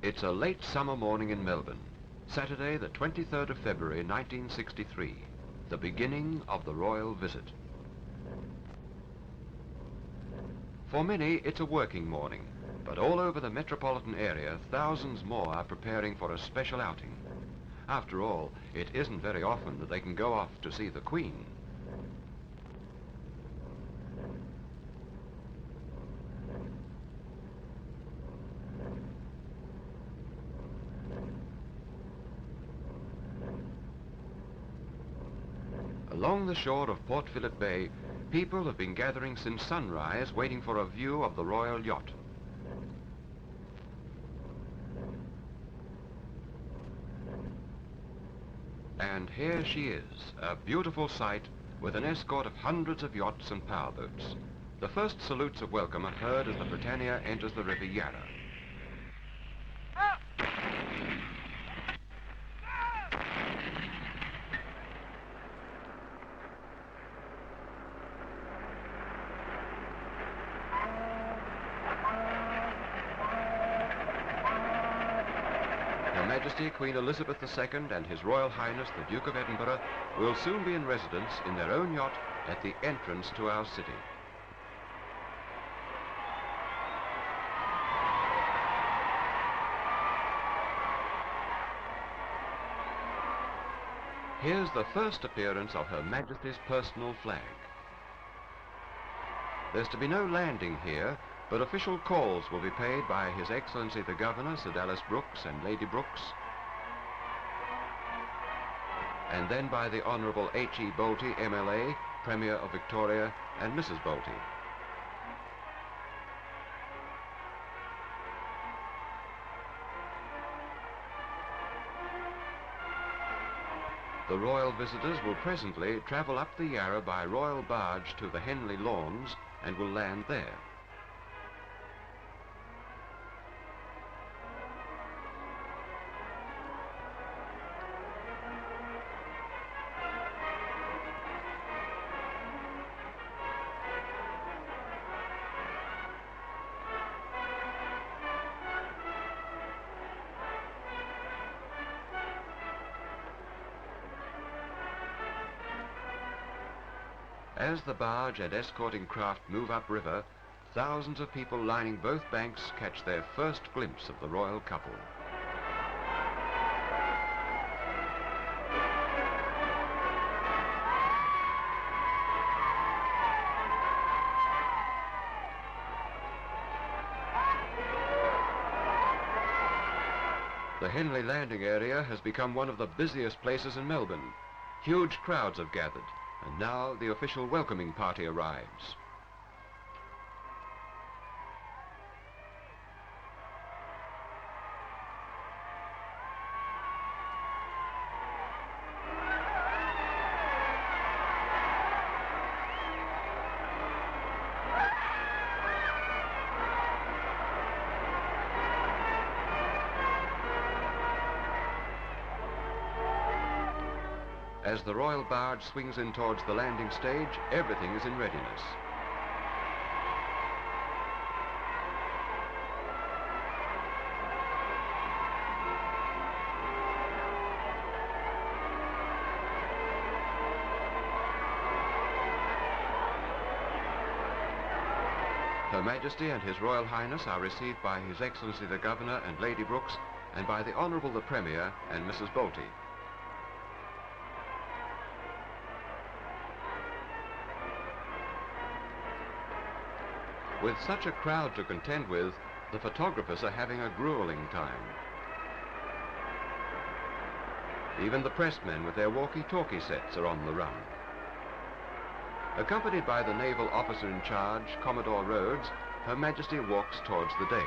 It's a late summer morning in Melbourne, Saturday the 23rd of February 1963, the beginning of the royal visit. For many it's a working morning, but all over the metropolitan area thousands more are preparing for a special outing. After all, it isn't very often that they can go off to see the Queen. Along the shore of Port Phillip Bay, people have been gathering since sunrise, waiting for a view of the royal yacht. And here she is, a beautiful sight with an escort of hundreds of yachts and powerboats. The first salutes of welcome are heard as the Britannia enters the River Yarra. Her Majesty Queen Elizabeth II and His Royal Highness the Duke of Edinburgh will soon be in residence in their own yacht at the entrance to our city. Here's the first appearance of Her Majesty's personal flag. There's to be no landing here, but official calls will be paid by His Excellency the Governor, Sir Dallas Brooks and Lady Brooks, and then by the Honourable H.E. Bolte, MLA, Premier of Victoria, and Mrs. Bolte. The royal visitors will presently travel up the Yarra by royal barge to the Henley Lawns and will land there. As the barge and escorting craft move upriver, thousands of people lining both banks catch their first glimpse of the royal couple. The Henley landing area has become one of the busiest places in Melbourne. Huge crowds have gathered, and now the official welcoming party arrives. As the royal barge swings in towards the landing stage, everything is in readiness. Her Majesty and His Royal Highness are received by His Excellency the Governor and Lady Brooks, and by the Honourable the Premier and Mrs. Bolte. With such a crowd to contend with, the photographers are having a grueling time. Even the pressmen with their walkie-talkie sets are on the run. Accompanied by the naval officer in charge, Commodore Rhodes, Her Majesty walks towards the dais.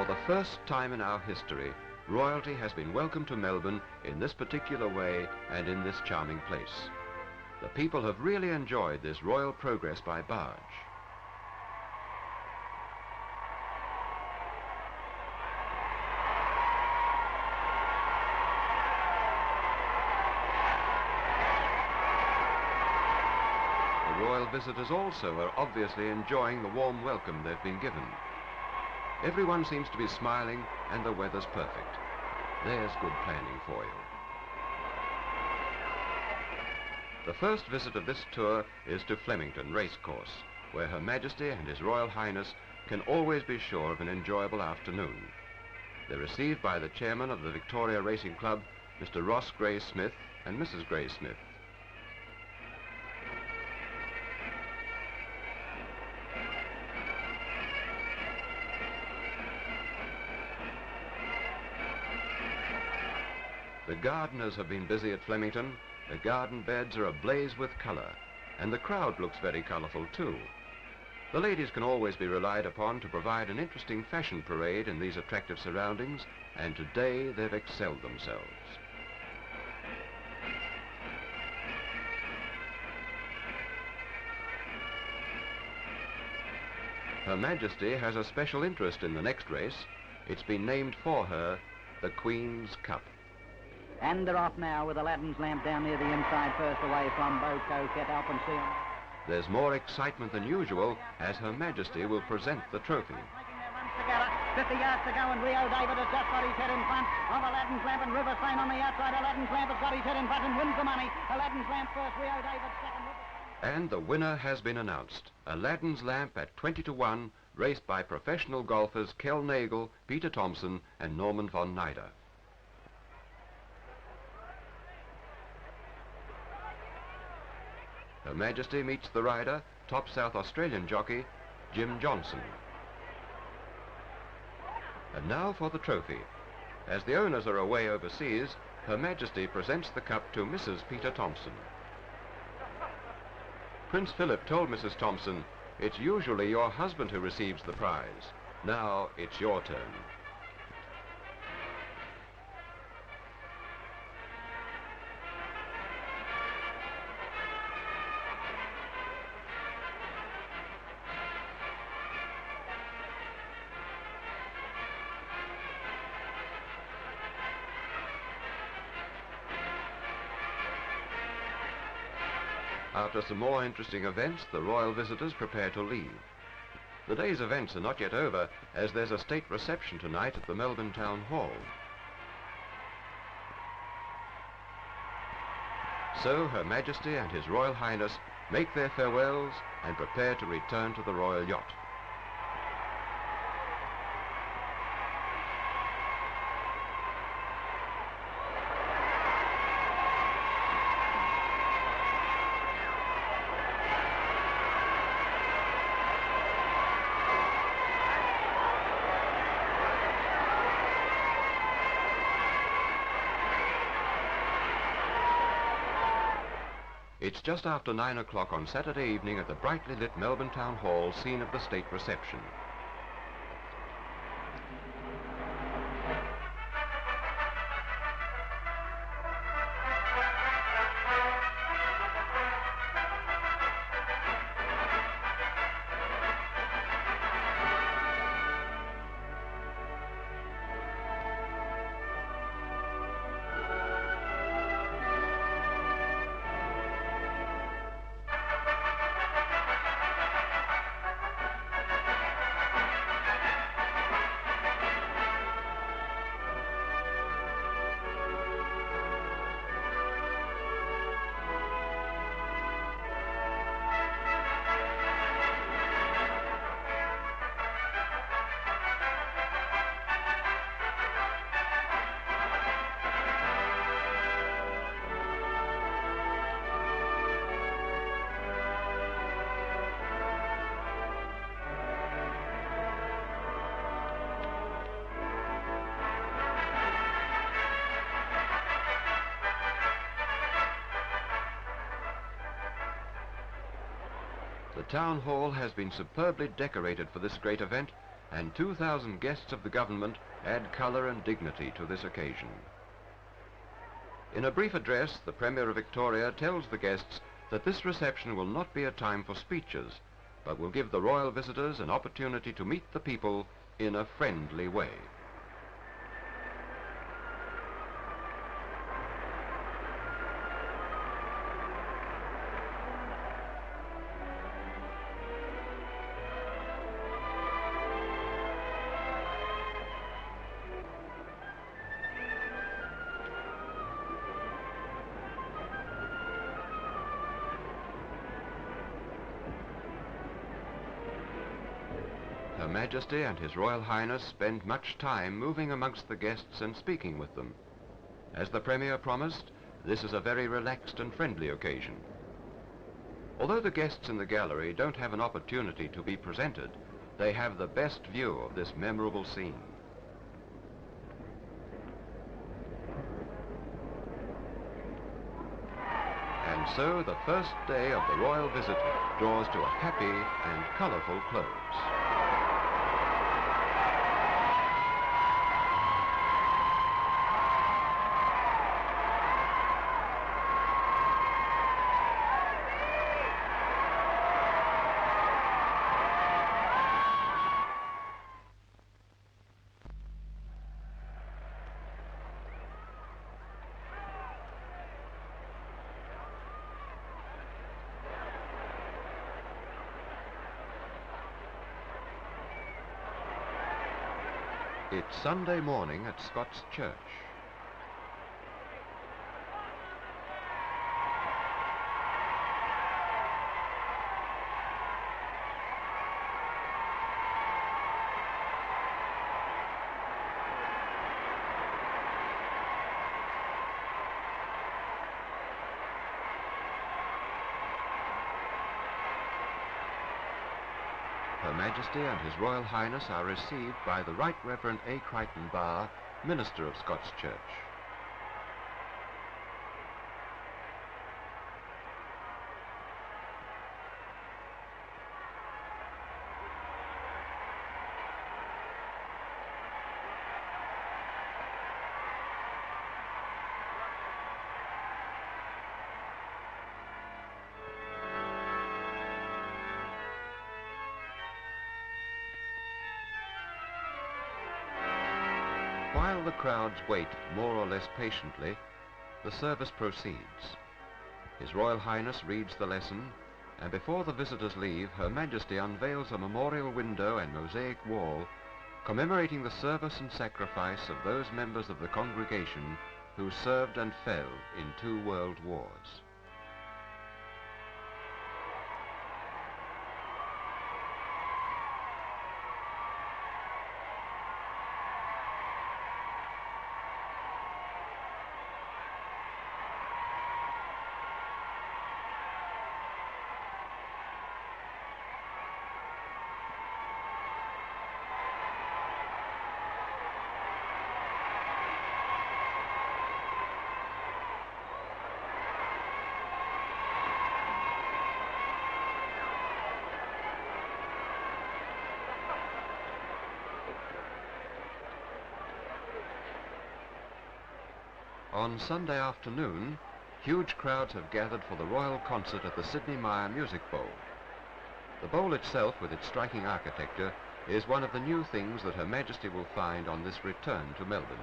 For the first time in our history, royalty has been welcomed to Melbourne in this particular way and in this charming place. The people have really enjoyed this royal progress by barge. The royal visitors also are obviously enjoying the warm welcome they've been given. Everyone seems to be smiling and the weather's perfect. There's good planning for you. The first visit of this tour is to Flemington Racecourse, where Her Majesty and His Royal Highness can always be sure of an enjoyable afternoon. They're received by the chairman of the Victoria Racing Club, Mr. Ross Gray-Smith and Mrs. Gray-Smith. The gardeners have been busy at Flemington. The garden beds are ablaze with colour, and the crowd looks very colourful too. The ladies can always be relied upon to provide an interesting fashion parade in these attractive surroundings, and today they've excelled themselves. Her Majesty has a special interest in the next race. It's been named for her the Queen's Cup. And they're off now with Aladdin's lamp down near the inside first, away from Boko, Get Up and See 'em. There's more excitement than usual as Her Majesty will present the trophy. Making their runs together, 50 yards to go, and Rio David has just got his head in front of Aladdin's lamp, and River Saint on the outside. Aladdin's lamp has got his head in front and wins the money. Aladdin's lamp first, Rio David second. And the winner has been announced. Aladdin's lamp at 20 to 1, raced by professional golfers Kel Nagel, Peter Thompson and Norman von Nider. Her Majesty meets the rider, top South Australian jockey, Jim Johnson. And now for the trophy. As the owners are away overseas, Her Majesty presents the cup to Mrs. Peter Thompson. Prince Philip told Mrs. Thompson, "It's usually your husband who receives the prize. Now it's your turn." After some more interesting events, the royal visitors prepare to leave. The day's events are not yet over, as there's a state reception tonight at the Melbourne Town Hall. So Her Majesty and His Royal Highness make their farewells and prepare to return to the royal yacht. It's just after 9 o'clock on Saturday evening at the brightly lit Melbourne Town Hall, scene of the state reception. The town hall has been superbly decorated for this great event, and 2,000 guests of the government add colour and dignity to this occasion. In a brief address, the Premier of Victoria tells the guests that this reception will not be a time for speeches, but will give the royal visitors an opportunity to meet the people in a friendly way. Her Majesty and His Royal Highness spend much time moving amongst the guests and speaking with them. As the Premier promised, this is a very relaxed and friendly occasion. Although the guests in the gallery don't have an opportunity to be presented, they have the best view of this memorable scene. And so the first day of the royal visit draws to a happy and colourful close. It's Sunday morning at Scot's church. Her Majesty and His Royal Highness are received by the Right Reverend A. Crichton Barr, Minister of Scot's Church. While the crowds wait more or less patiently, the service proceeds. His Royal Highness reads the lesson, and before the visitors leave, Her Majesty unveils a memorial window and mosaic wall commemorating the service and sacrifice of those members of the congregation who served and fell in 2 world wars. On Sunday afternoon, huge crowds have gathered for the royal concert at the Sydney Myer Music Bowl. The bowl itself, with its striking architecture, is one of the new things that Her Majesty will find on this return to Melbourne.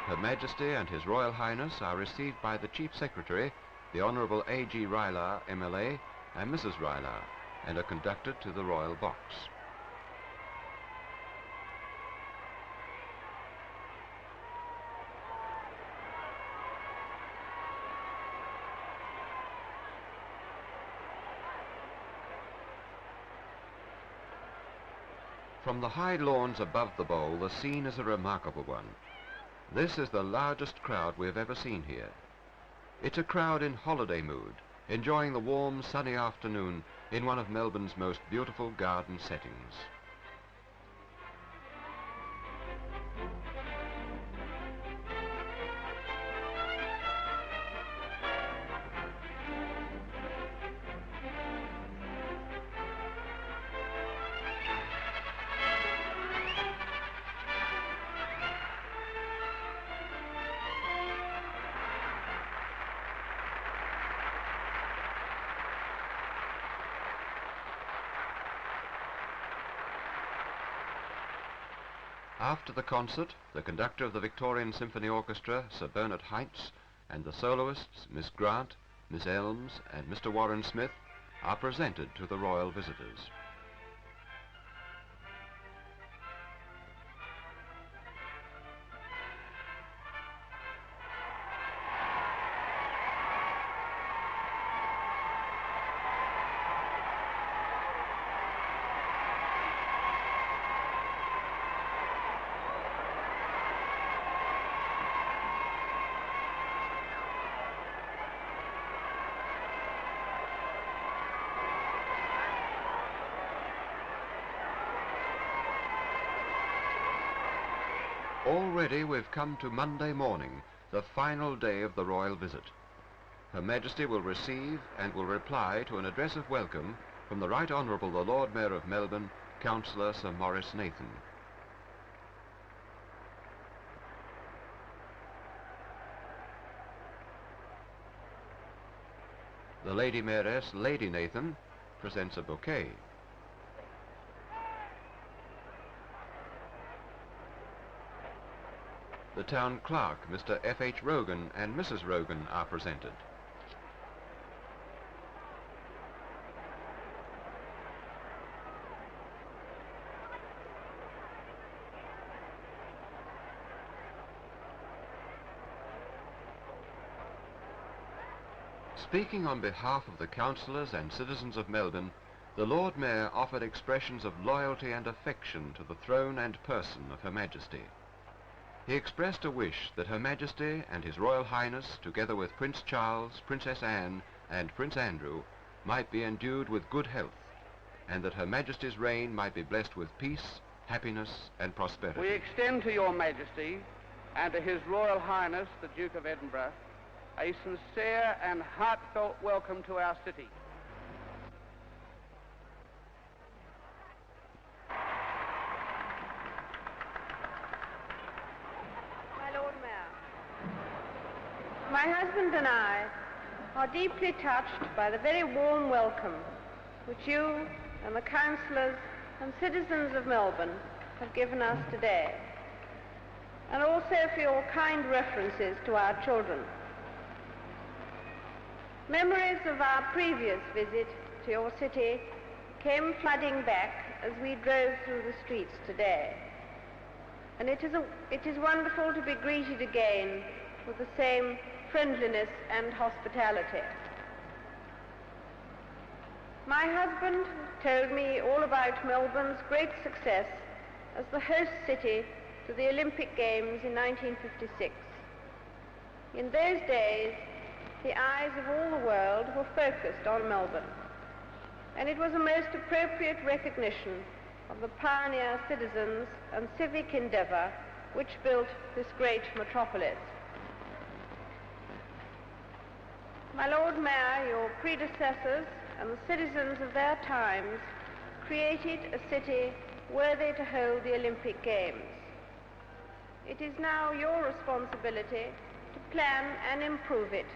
Her Majesty and His Royal Highness are received by the Chief Secretary, the Honourable A.G. Rylar, MLA, and Mrs. Rylar, and are conducted to the Royal Box. From the high lawns above the bowl, the scene is a remarkable one. This is the largest crowd we have ever seen here. It's a crowd in holiday mood, enjoying the warm, sunny afternoon in one of Melbourne's most beautiful garden settings. After the concert, the conductor of the Victorian Symphony Orchestra, Sir Bernard Highness, and the soloists, Miss Grant, Miss Elms, and Mr. Warren Smith, are presented to the royal visitors. Already we've come to Monday morning, the final day of the royal visit. Her Majesty will receive and will reply to an address of welcome from the Right Honourable the Lord Mayor of Melbourne, Councillor Sir Maurice Nathan. The Lady Mayoress, Lady Nathan, presents a bouquet. The town clerk, Mr. F.H. Rogan, and Mrs. Rogan are presented. Speaking on behalf of the councillors and citizens of Melbourne, the Lord Mayor offered expressions of loyalty and affection to the throne and person of Her Majesty. He expressed a wish that Her Majesty and His Royal Highness, together with Prince Charles, Princess Anne, and Prince Andrew, might be endued with good health, and that Her Majesty's reign might be blessed with peace, happiness, and prosperity. We extend to Your Majesty and to His Royal Highness, the Duke of Edinburgh, a sincere and heartfelt welcome to our city. My husband and I are deeply touched by the very warm welcome which you and the councillors and citizens of Melbourne have given us today, and also for your kind references to our children. Memories of our previous visit to your city came flooding back as we drove through the streets today, and it is wonderful to be greeted again with the same friendliness and hospitality. My husband told me all about Melbourne's great success as the host city to the Olympic Games in 1956. In those days, the eyes of all the world were focused on Melbourne, and it was a most appropriate recognition of the pioneer citizens and civic endeavour which built this great metropolis. My Lord Mayor, your predecessors and the citizens of their times created a city worthy to hold the Olympic Games. It is now your responsibility to plan and improve it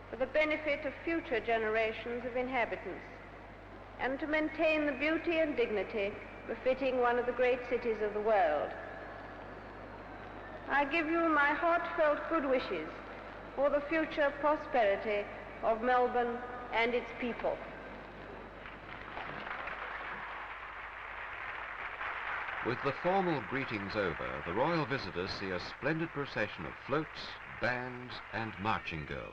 for the benefit of future generations of inhabitants, and to maintain the beauty and dignity befitting one of the great cities of the world. I give you my heartfelt good wishes for the future prosperity of Melbourne and its people. With the formal greetings over, the royal visitors see a splendid procession of floats, bands, and marching girls.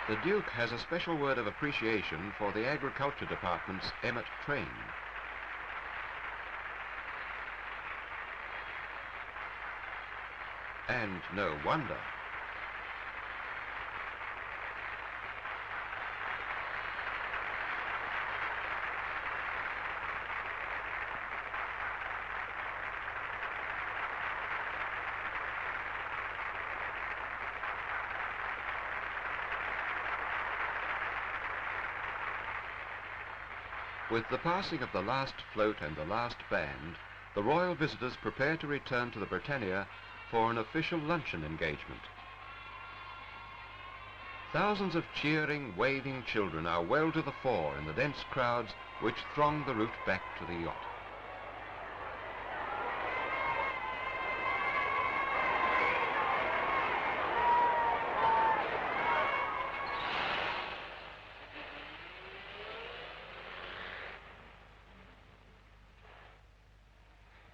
The Duke has a special word of appreciation for the Agriculture Department's Emmet train. And no wonder. With the passing of the last float and the last band, the royal visitors prepare to return to the Britannia for an official luncheon engagement. Thousands of cheering, waving children are well to the fore in the dense crowds which throng the route back to the yacht.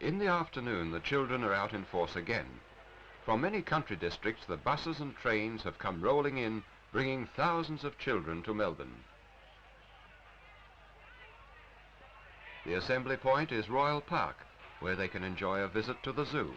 In the afternoon, the children are out in force again. From many country districts, the buses and trains have come rolling in, bringing thousands of children to Melbourne. The assembly point is Royal Park, where they can enjoy a visit to the zoo.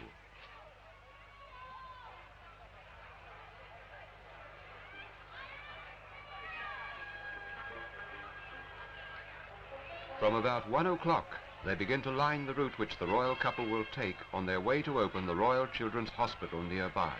From about 1 o'clock, they begin to line the route which the royal couple will take on their way to open the Royal Children's Hospital nearby.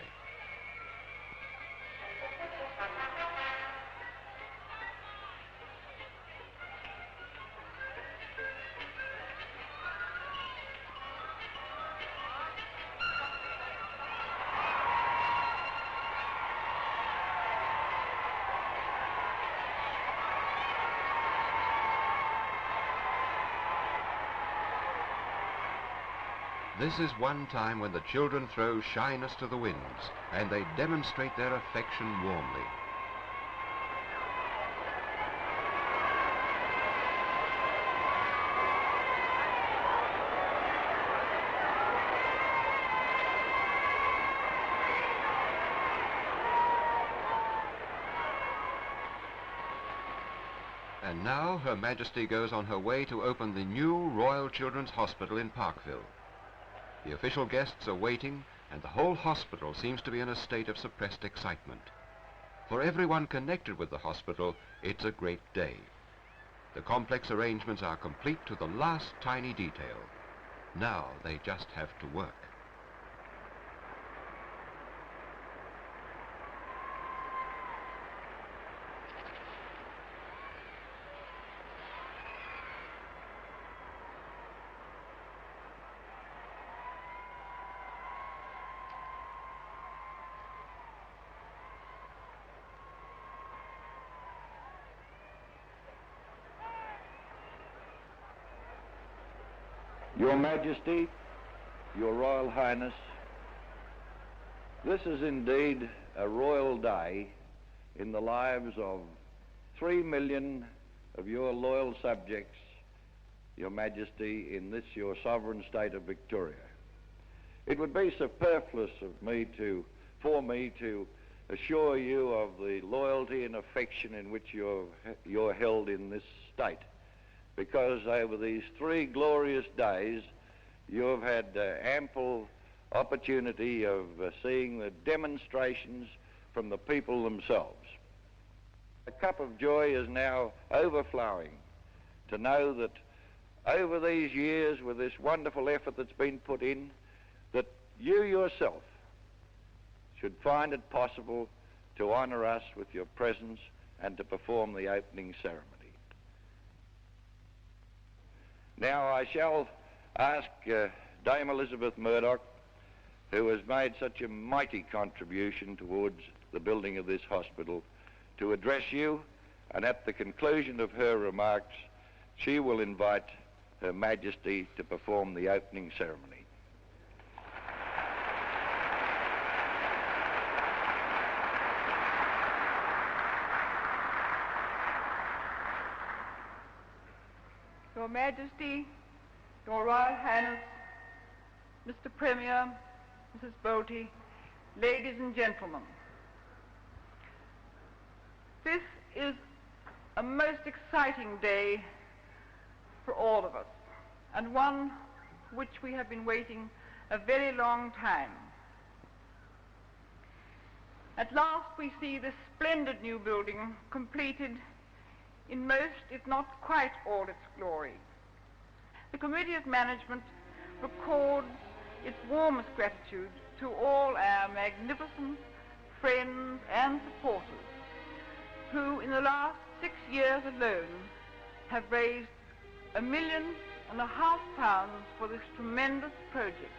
This is one time when the children throw shyness to the winds, and they demonstrate their affection warmly. And now Her Majesty goes on her way to open the new Royal Children's Hospital in Parkville. The official guests are waiting, and the whole hospital seems to be in a state of suppressed excitement. For everyone connected with the hospital, it's a great day. The complex arrangements are complete to the last tiny detail. Now they just have to work. Your Majesty, Your Royal Highness, this is indeed a royal day in the lives of 3 million of your loyal subjects, Your Majesty, in this your sovereign state of Victoria. It would be superfluous for me to assure you of the loyalty and affection in which you're held in this state, because over these 3 glorious days you've had ample opportunity of seeing the demonstrations from the people themselves. The cup of joy is now overflowing to know that over these years, with this wonderful effort that's been put in, that you yourself should find it possible to honour us with your presence and to perform the opening ceremony. Now I shall ask Dame Elizabeth Murdoch, who has made such a mighty contribution towards the building of this hospital, to address you, and at the conclusion of her remarks, she will invite Her Majesty to perform the opening ceremony. Your Majesty, Your Royal Highness, Mr. Premier, Mrs. Bolte, ladies and gentlemen, This is a most exciting day for all of us, and one which we have been waiting a very long time. At last we see this splendid new building completed in most, if not quite all, its glory. The Committee of Management records its warmest gratitude to all our magnificent friends and supporters who, in the last 6 years alone, have raised £1.5 million for this tremendous project.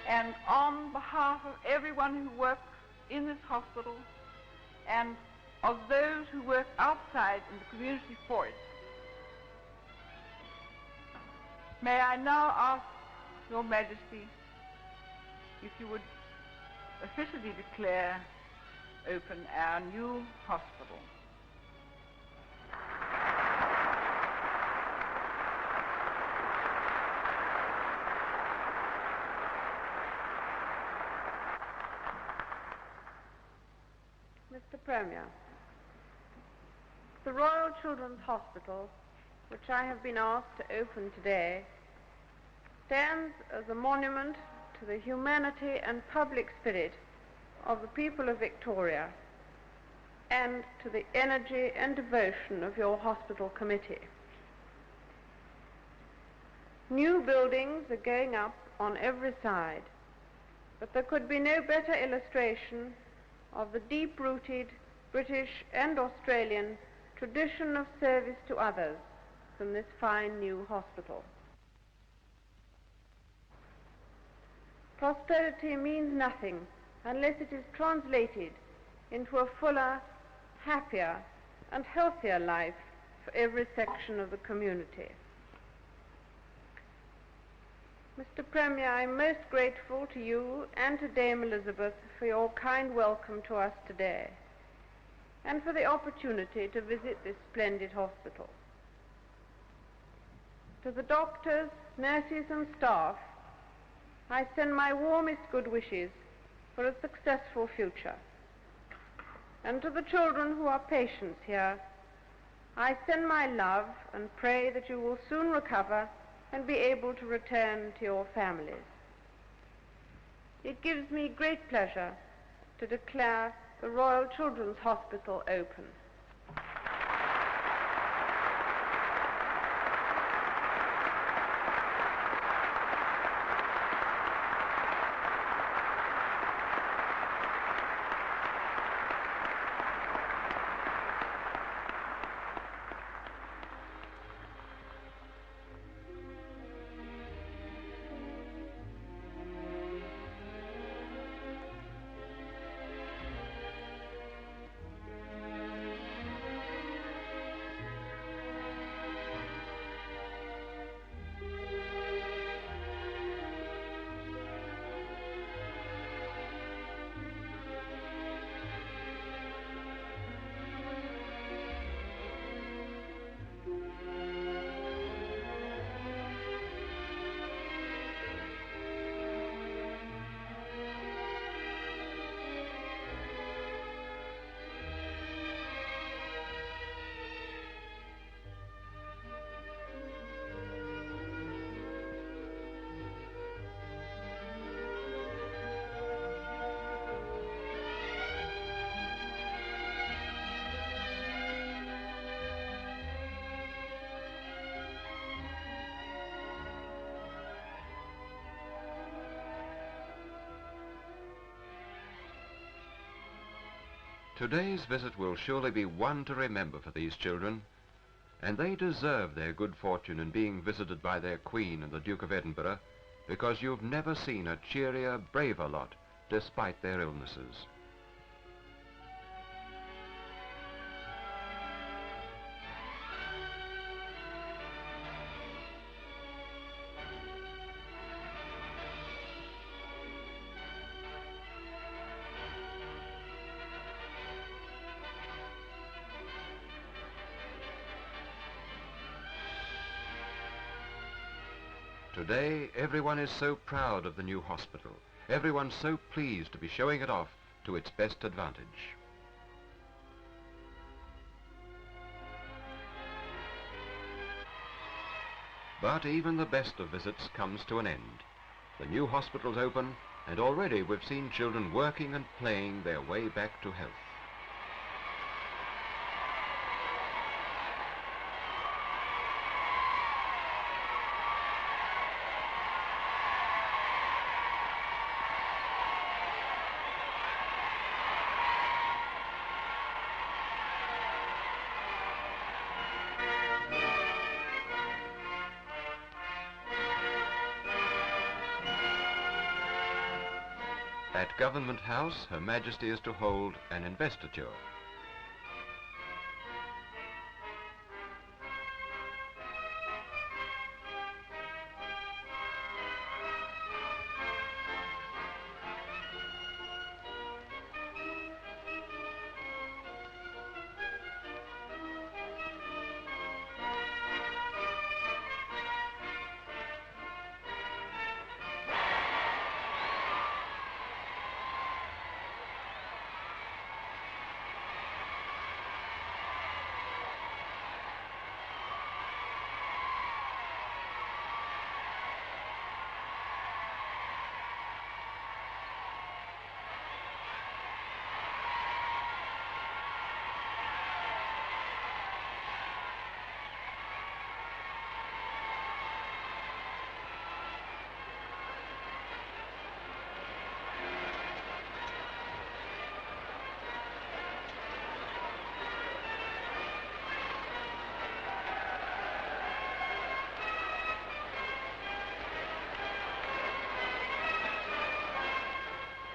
And on behalf of everyone who works in this hospital and of those who work outside in the community for it, may I now ask Your Majesty if you would officially declare open our new hospital. Mr. Premier, the Royal Children's Hospital, which I have been asked to open today, stands as a monument to the humanity and public spirit of the people of Victoria and to the energy and devotion of your hospital committee. New buildings are going up on every side, but there could be no better illustration of the deep-rooted British and Australian tradition of service to others than this fine new hospital. Prosperity means nothing unless it is translated into a fuller, happier and healthier life for every section of the community. Mr. Premier, I am most grateful to you and to Dame Elizabeth for your kind welcome to us today and for the opportunity to visit this splendid hospital. To the doctors, nurses and staff, I send my warmest good wishes for a successful future. And to the children who are patients here, I send my love and pray that you will soon recover and be able to return to your families. It gives me great pleasure to declare the Royal Children's Hospital open. Today's visit will surely be one to remember for these children, and they deserve their good fortune in being visited by their Queen and the Duke of Edinburgh, because you've never seen a cheerier, braver lot, despite their illnesses. Today, everyone is so proud of the new hospital. Everyone's so pleased to be showing it off to its best advantage. But even the best of visits comes to an end. The new hospital's open, and already we've seen children working and playing their way back to health. At Government House, Her Majesty is to hold an investiture.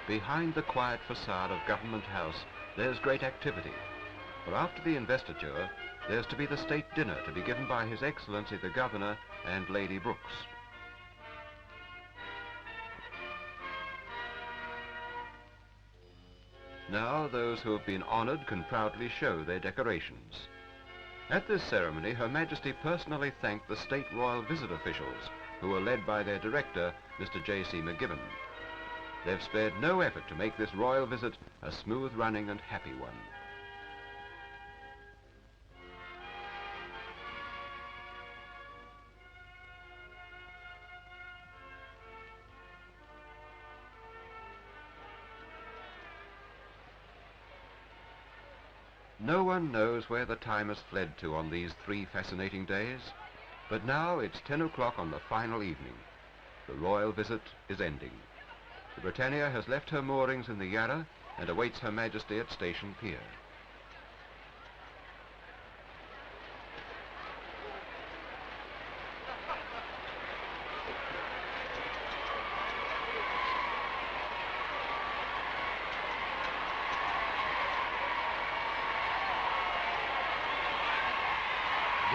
Behind the quiet facade of Government House, there's great activity. For after the investiture, there's to be the state dinner to be given by His Excellency the Governor and Lady Brooks. Now those who have been honoured can proudly show their decorations. At this ceremony, Her Majesty personally thanked the State Royal Visit officials, who were led by their director, Mr. J.C. McGibbon. They've spared no effort to make this royal visit a smooth-running and happy one. No one knows where the time has fled to on these 3 fascinating days, but now it's 10 o'clock on the final evening. The royal visit is ending. The Britannia has left her moorings in the Yarra and awaits Her Majesty at Station Pier.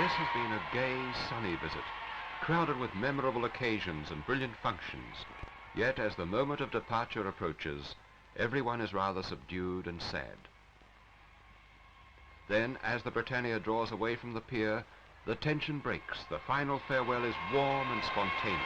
This has been a gay, sunny visit, crowded with memorable occasions and brilliant functions. Yet, as the moment of departure approaches, everyone is rather subdued and sad. Then, as the Britannia draws away from the pier, the tension breaks. The final farewell is warm and spontaneous.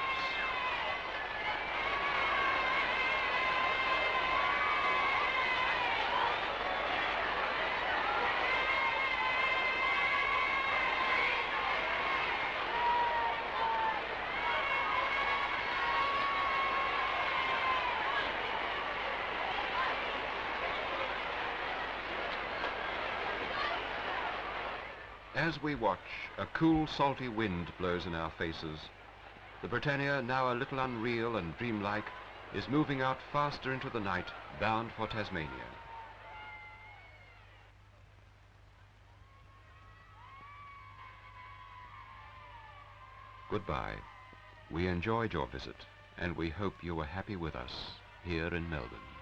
As we watch, a cool, salty wind blows in our faces. The Britannia, now a little unreal and dreamlike, is moving out faster into the night, bound for Tasmania. Goodbye. We enjoyed your visit, and we hope you were happy with us here in Melbourne.